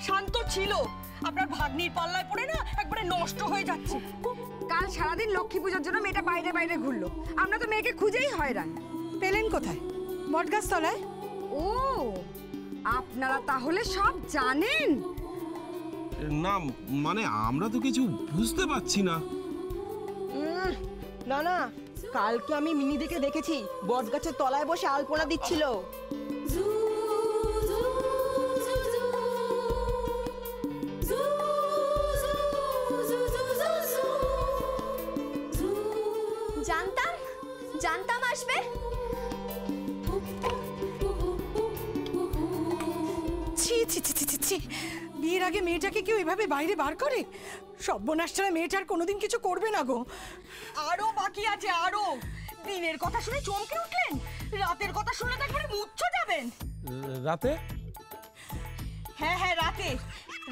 শান্ত ছিল, আপনার ভাগ্নির পাল্লায় পড়ে না একবারে নষ্ট হয়ে যাচ্ছে। কাল সারাদিন লক্ষ্মী পুজোর জন্য মেয়েটা বাইরে বাইরে ঘুরলো, আমরা তো মেয়েকে খুঁজেই হয়রান। পেলেন কোথায়? বটগাছ তলায়। ও, আপনারা তাহলে সব জানেন? না মানে আমরা তো কিছু বুঝতে পারছি না। না না, কালকে আমি মিনিদিকে দেখেছি বটগাছের তলায় বসে আলপনা দিচ্ছিল। জানতাম জানতাম আসবে। ছি ছি ছি ছি ছি, বিয়ের আগে মেয়েটাকে কেউ এভাবে বাইরে বার করে? সর্বনাশ ছাড়া মেয়েটার কোনোদিন কিছু করবে না গো। আরো বাকি আছে, আরো। দিনের কথা শুনে চমকে উঠলেন, রাতের কথা শুনে তো একবারে মূর্ছা যাবেন। রাতে? হ্যাঁ হ্যাঁ, রাতে।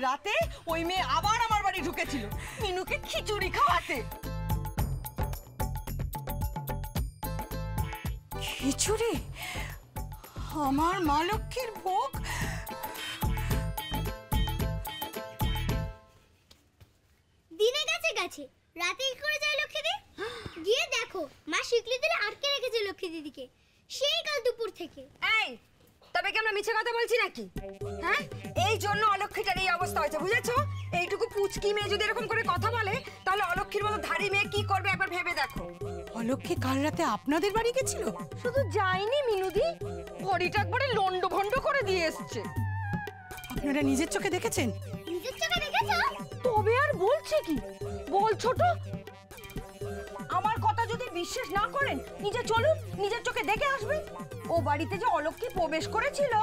রাতে ওই মেয়ে আবার আমার বাড়ি ঢুকেছিল মিনুকে খিচুড়ি খাওয়াতে। খিচুড়ি? আমার মা লক্ষ্মীর ভোগ? দিনে গেছে গেছে, রাতে কি করে যায় লক্ষ্মী দি? গিয়ে দেখো মা শিকলি দিলে আটকে রেখেছে লক্ষ্মী দিদিকে সেই কাল দুপুর থেকে। এই, তবে কি আমরা মিছে কথা বলছি নাকি? হ্যাঁ, এই জন্য অলক্ষীটার এই অবস্থা হয়েছে, বুঝেছো? এইটুকু পুচকি মেয়ে যদি এরকম করে কথা বলে, তাহলে অলক্ষীর মতো ধাড়ি মেয়ে কি করবে একবার ভেবে দেখো। অলক্ষী কাল রাতে আপনাদের বাড়ি গেছিল? শুধু যায়নি মিনুদি, ঘড়িটা একবারে লন্ড ভন্ড করে দিয়ে এসছে। আপনারা নিজের চোখে দেখেছেন? নিজের চোখে দেখেছো? তবে আর বলছে কি? বলছো তো? আমার কথা যদি বিশ্বাস না করেন, নিজে চলুন, নিজের চোখে দেখে আসবেন। ও বাড়িতে যে অলক্ষী প্রবেশ করেছিল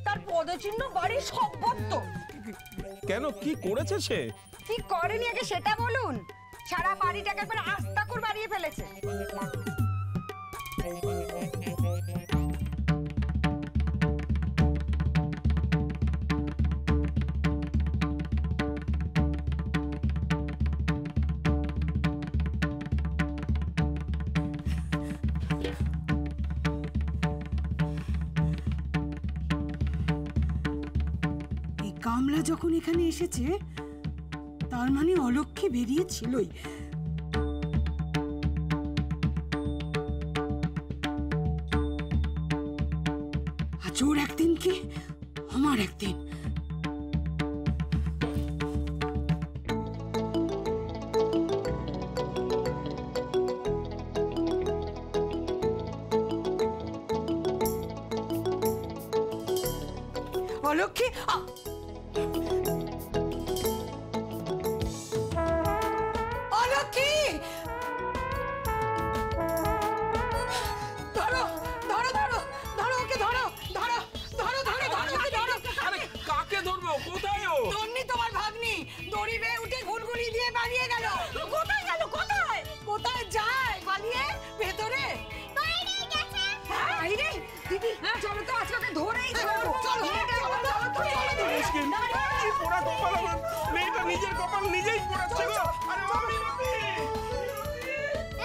তার পদচিহ্ন বাড়ির সর্বত্র। কেন, কি করেছে সে? কি করেনি আগে সেটা বলুন। সারা বাড়িটাকে একবার আস্তা করে বাড়িয়ে ফেলেছে। কামলা যখন এখানে এসেছে তার মানে অলক্ষী বেরিয়েছিলই। আজ ওর একদিন কি আমার একদিন। অলক্ষী নিজের কপাল নিজেই পোড়াচ্ছে গো। আরে মামি মামি,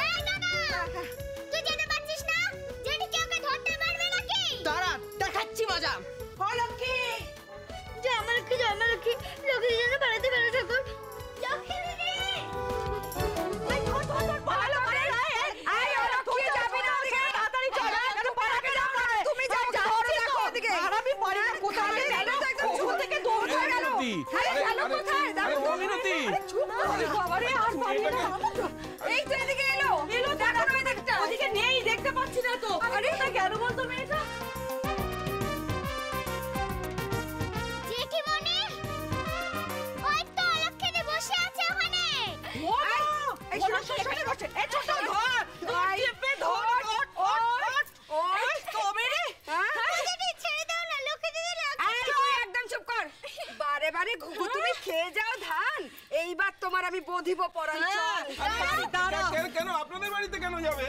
এই দাদা, তুই যেতে পারছিস না? যেটি কেউ কে ধরতে পারবে নাকি? দাঁড়া, দেখাচ্ছি মজা। অলক্ষী, যে আমার লক্ষ্মী, যে আমার লক্ষ্মী, লক্ষ্মী যেন বাড়াতে পারে ঠাকুর। লক্ষ্মী দিদি, এই ধর ধর ধর, ভালো করে। এই অলক্ষী যাবি না ওদিকে, তাড়াতাড়ি চল। কেন পালাকে যাও না? তুমি যাও, ধরো দেখো ওদিকে। আর আমি পারি না, কোথায় গেল? একদম ঝুল থেকে দৌড় হয়ে গেল। আরে গেল কোথায়? দেখো মিনতি। চুপ করে বাবারে, আর পারি না। এই তো এদিকে এলো। এলো, দেখো না দেখটা। ওদিকে নেই, দেখতে পাচ্ছি না তো। আরে এটা গেল বলতো মেয়েটা। জেঠিমণি, ওই তো লক্ষ্মী দি বসে আছে ওখানে। ও এই শোনো শোনো বসে। এই ছোট ধর, চেপে ধর। ওই তবে রে। দিদি ছেড়ে দাও না, লক্ষ্মী দিদি এই তুই একদম চুপ কর। বারে বারে ঘুঘু তুমি খেয়ে যাও ধান। এইবার তোমার আমি বধিব পরাণ। কেন আপনাদের বাড়িতে কেন যাবে?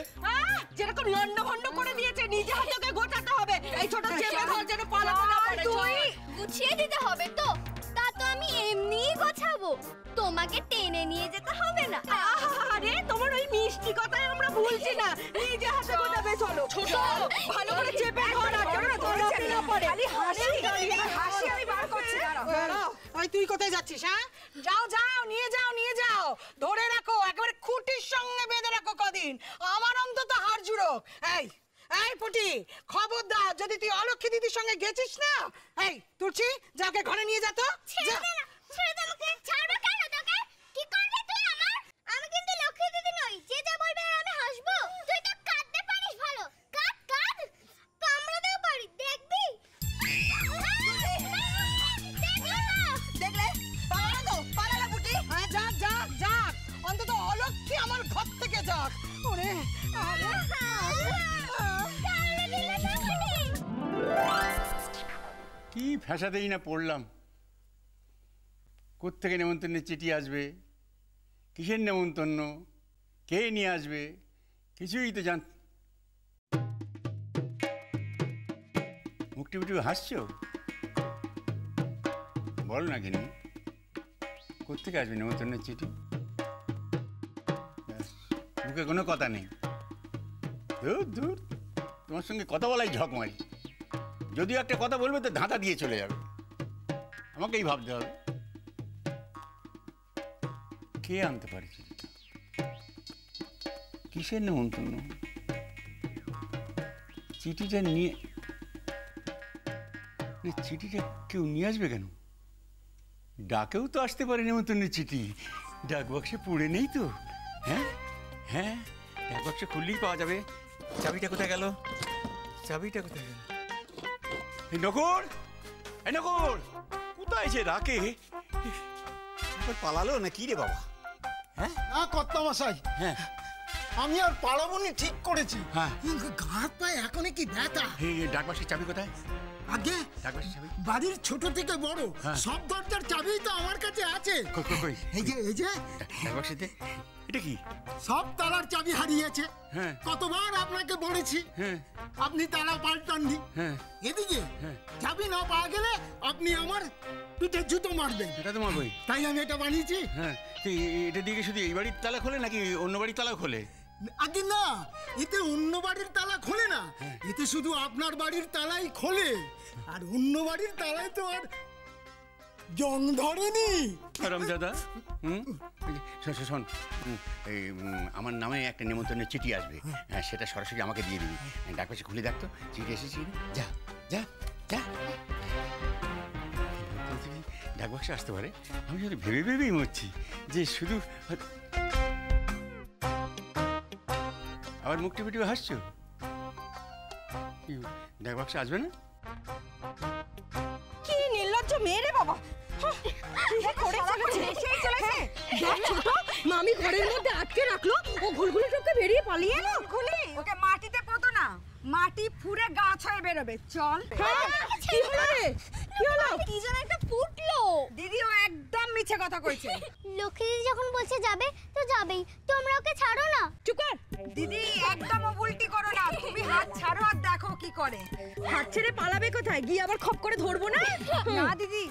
যেরকম লন্ড ভন্ড করে দিয়েছে, নিজে হাতে ওকে গোছাতে হবে। এই ছোট চেপে ধর যেন পালাতে না পারে। তুই গুছিয়ে দিতে হবে তো? তা তো আমি এমনিই গোছাবো, তোমাকে টেনে নিয়ে যেতে হবে না। আরে তোমার ওই মিষ্টি কথাই আমরা ভুলছি না, নিজে হাতে গোছাবে। চলো ছোট, ভালো করে চেপে ধর। আর যেন ধরতে না পারে। খালি হাসি, হাসি আমি বার করছি। দাঁড়াও। ওই তুই কোথায় যাচ্ছিস? হ্যাঁ, যাও যাও, নিয়ে যাও নিয়ে যাও, ধরে রাখো, একেবারে খুঁটির সঙ্গে বেঁধে রাখো কদিন, আমার অন্তত হাড় জুড়ো। এই এই পুটি, খবরদার, যদি তুই অলক্ষ্মী দিদির সঙ্গে গেছিস না, এই তুলছি, যাকে ঘরে নিয়ে যা তো। ছেড়ে দে না, ছেড়ে দে আমাকে। ছাড়বো কেন তোকে? কি করবি তুই আমার? আমি কিন্তু লক্ষ্মী দিদি নই যে যা বলবে আর আমি হাসবো। তুই তো কাঁদতে পারিস ভালো, কাঁদ কাঁদ, কামড়াতেও পারি, দেখবি? দেখলে পালালো তো, পালালো পুটি। হ্যাঁ, যাক যাক যাক, অন্তত অলক্ষ্মী আমার ঘর থেকে যাক। ওরে আরে কি ফ্যাসাতেই না পড়লাম। কোত্থেকে নেমন্তন্নের চিঠি আসবে, কিসের নেমন্তন্ন, কে নিয়ে আসবে, কিছুই তো জান। মুখটি মুটি হাসছো, বল না কিনি, কোত্থেকে আসবে নেমন্তন্নের চিঠি? মুখে কোনো কথা নেই। দূর দূর, তোমার সঙ্গে কথা বলাই ঝকমারি। যদিও একটা কথা বলবে তো ধাঁধা দিয়ে চলে যাবে, আমাকেই ভাবতে হবে কে আনতে পারে চিঠিটা, কিসের নেমন্তন্ন। চিঠিটা নিয়ে, চিঠিটা কেউ নিয়ে আসবে কেন? ডাকেও তো আসতে পারে নেমন্তন্নের চিঠি, ডাক বাক্সে পুড়ে নেই তো। হ্যাঁ হ্যাঁ, ডাক বাক্সে খুললেই পাওয়া যাবে। চাবিটা কোথায় গেল, চাবিটা কোথায় গেল? এই নকুর, এই নকুর, কোথায় যে রাখে? পালালো না কি রে বাবা? হ্যাঁ না কর্তামশাই, হ্যাঁ, আমি আর পালাবো নি ঠিক করেছি। হ্যাঁ, ঘাট পায়ে এখনই কি ব্যথা। এই ডাক বাক্সের চাবি কোথায়? আগে ডাক বাক্সের চাবি বাড়ির ছোট থেকে বড় হ্যাঁ। সব দরজার চাবি তো আমার কাছে আছে। কই কই কই? এই যে ডাক বাক্সেতে এটা কি? সব তালার চাবি হারিয়েছে। হ্যাঁ, কতবার আপনাকে বলেছি, হ্যাঁ, আপনি তালা পাল্টাননি। হ্যাঁ, এদিকে হ্যাঁ। চাবি না পাওয়া গেলে আপনি আমার পিঠে জুতো মারবেন, এটা তোমার বই? তাই আমি এটা বানিয়েছি। হ্যাঁ, তো এটা দিয়ে কি শুধু এই বাড়ির তালা খোলে নাকি অন্য বাড়ির তালা খোলে? আগে না, এতে অন্য বাড়ির তালা খোলে না, এতে শুধু আপনার বাড়ির তালাই খোলে। আর অন্য বাড়ির তালায় তো আর জং ধরেনি। দাদা, শোন শোন, এই আমার নামে একটা নেমন্তন্নের চিঠি আসবে, হ্যাঁ, সেটা সরাসরি আমাকে দিয়ে দিবি। ডাক বাক্সে খুলে দেখতো চিঠি এসেছি। যা যা যা, ডাক বাক্সে আসতে পারে। আমি যদি ভেবে ভেবেই মরছি যে শুধু, আবার মুখটি ফুটি হাসছো। ডাক বাক্সে আসবে না? কি নির্লজ্জ মেয়ে রে বাবা! মামি ঘরের মধ্যে আটকে রাখলো, ও ঘুলঘুলি টপকে বেরিয়ে পালিয়ে এলো। ওকে মাটিতে পোতো না, মাটি ফুঁড়ে গাছ হয়ে বেরোবে। চল। কি হলো রে? কি হলো? কি যেন একটা ফুটলো। দিদিও একদম মিছে কথা কইছে। লক্ষ্মী দিদি যখন বলছে যাবে তো যাবেই, তোমরা ওকে ছাড়ো না। চুপ কর দিদি, একদম উল্টি করো না, তুমি হাত ছাড়ো আর দেখো কি করে। হাত ছেড়ে পালাবে কোথায়? গিয়ে আবার খপ করে ধরবো না? না দিদি,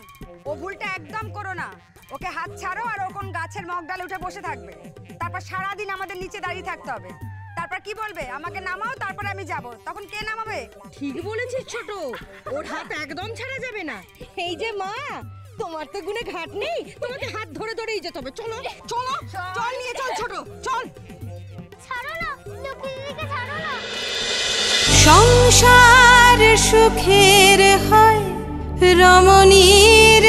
ও ভুলটা একদম করো না। ওকে হাত ছাড়ো আর ও কোন গাছের মগডালে উঠে বসে থাকবে। তারপর সারাদিন আমাদের নিচে দাঁড়িয়ে থাকতে হবে। তারপর কি বলবে, আমাকে নামাও, তারপরে আমি যাব। তখন কে নামাবে? ঠিক বলেছিস ছোট, ওর হাত একদম ছাড়া যাবে না। এই যে মা, তোমার তো গুণে ঘাট নেই, তোমাকে হাত ধরে ধরেই যেতে হবে। চলো চলো, চল নিয়ে চল ছোট, চল। ছাড়ো না, লক্ষ্মী দিদিকে ছাড়ো না। সংসার সুখের হয় রমণীর